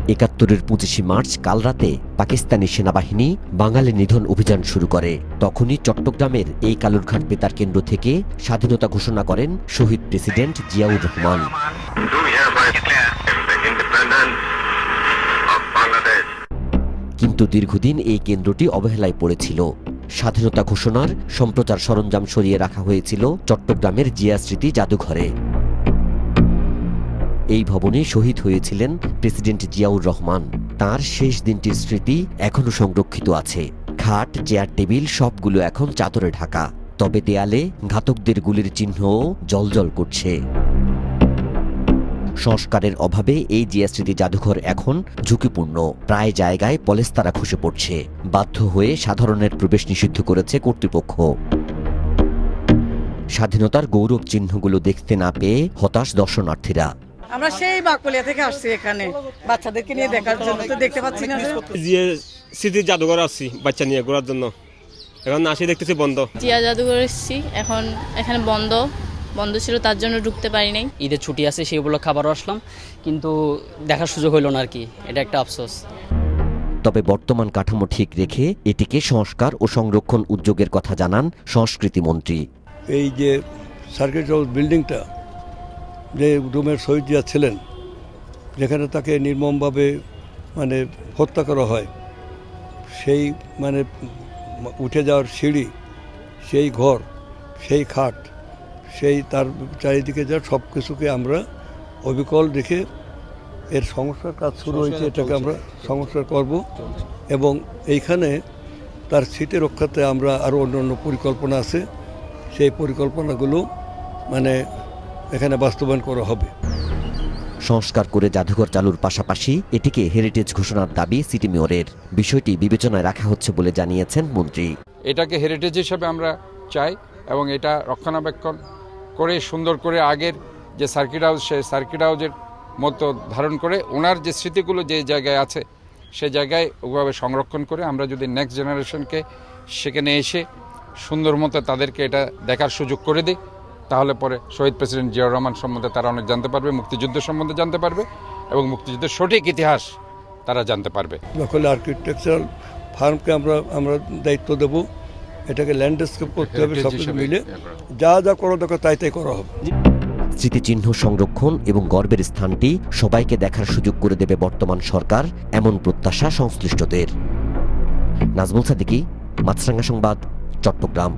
৭১-এর ২৫ March কাল রাতে পাকিস্তানি সেনাবাহিনী বাঙালি নিধন অভিযান শুরু করে। তখনই চট্টগ্রামের এই কালুরঘাট বেতার কেন্দ্র থেকে স্বাধীনতা ঘোষণা করেন শহীদ প্রেসিডেন্ট জিয়াউর রহমান। কিন্তু দীর্ঘদিন এই কেন্দ্রটি অবহেলায় পড়েছিল। স্বাধীনতা ঘোষণার সম্প্রচার সরঞ্জাম সরিয়ে রাখা হয়েছিল চট্টগ্রামের জিয়া স্মৃতি জাদুঘরে। এই ভবনে শহীদ হয়েছিলেন প্রেসিডেন্ট জিয়াউর রহমান। তার শেষ দিনটির স্মৃতি এখনো সংরক্ষিত আছে। খাট, চেয়ার, টেবিল সবগুলো এখন চাদরে ঢাকা, তবে দেয়ালে ঘাতকদের গুলির চিহ্নও জ্বলজ্বল করছে। সংস্কারের অভাবে এই জিয়া স্মৃতি জাদুঘর এখন ঝুঁকিপূর্ণ। প্রায় জায়গায় পলেস্তারা খসে পড়ছে। বাধ্য হয়ে সাধারণের প্রবেশ নিষিদ্ধ করেছে কর্তৃপক্ষ। স্বাধীনতার গৌরব চিহ্নগুলো দেখতে না পেয়ে হতাশ দর্শনার্থীরা। আমরা সেই বাকলিয়া থেকে আসছি এখানে বাচ্চাদেরকে নিয়ে দেখার জন্য, তো দেখতে পাচ্ছি না। জিয়া স্মৃতি জাদুঘর আসছি বাচ্চা নিয়ে ঘোরার জন্য, এখন আসি দেখতেছি বন্ধ। জিয়া জাদুঘর এসেছি, এখন এখানে বন্ধ ছিল, তার জন্য ঢুকতে পারি নাই। ঈদের ছুটি আছে সেগুলো খাবারও আসলাম, কিন্তু দেখার সুযোগ হইল না আর কি, এটা একটা আফসোস। তবে বর্তমান কাঠামো ঠিক রেখে এটিকে সংস্কার ও সংরক্ষণ উদ্যোগের কথা জানান সংস্কৃতি মন্ত্রী। এই যে সার্কিট হাউস বিল্ডিংটা, যে রুমের শহীদ জিয়া ছিলেন, যেখানে তাকে নির্মমভাবে হত্যা করা হয়, সেই উঠে যাওয়ার সিঁড়ি, সেই ঘর, সেই খাট, সেই তার চারিদিকে যা সব কিছুকে আমরা অবিকল রেখে এর সংস্কার কাজ শুরু হয়েছে, এটাকে আমরা সংস্কার করব এবং এইখানে তার স্মৃতি রক্ষাতে আমরা আরও অন্যান্য পরিকল্পনা আছে, সেই পরিকল্পনাগুলো এখানে বাস্তবায়ন করা হবে। সংস্কার করে জাদুঘর চালুর পাশাপাশি এটিকে হেরিটেজ ঘোষণার দাবি সিটি মেয়রের। বিষয়টি বিবেচনায় রাখা হচ্ছে বলে জানিয়েছেন মন্ত্রী। এটাকে হেরিটেজ হিসেবে আমরা চাই এবং এটা রক্ষণাবেক্ষণ করে সুন্দর করে আগের যে সার্কিট হাউস, সেই সার্কিট হাউসের মতো ধারণ করে ওনার যে স্মৃতিগুলো যে জায়গায় আছে সে জায়গায় ওভাবে সংরক্ষণ করে আমরা যদি নেক্সট জেনারেশনকে সেখানে এসে সুন্দর মতো তাদেরকে এটা দেখার সুযোগ করে দিই, তাহলে পরে শহীদ প্রেসিডেন্ট জিয়াউর রহমান সম্বন্ধে তারা অনেক জানতে পারবে, মুক্তিযুদ্ধ সম্বন্ধে জানতে পারবে এবং মুক্তিযুদ্ধের সঠিক ইতিহাস তারা জানতে পারবে। দখলে আর্কিটেকচারাল ফার্মকে আমরা দায়িত্ব দেব, এটাকে ল্যান্ডস্কেপ করতে হবে, সব কিছু মিলে যা যা করা দরকার তাই করা হবে। স্মৃতিচিহ্ন সংরক্ষণ এবং গর্বের স্থানটি সবাইকে দেখার সুযোগ করে দেবে বর্তমান সরকার, এমন প্রত্যাশা সংশ্লিষ্টদের। নাজমুল সাদিকি, মাছরাঙ্গা সংবাদ, চট্টগ্রাম।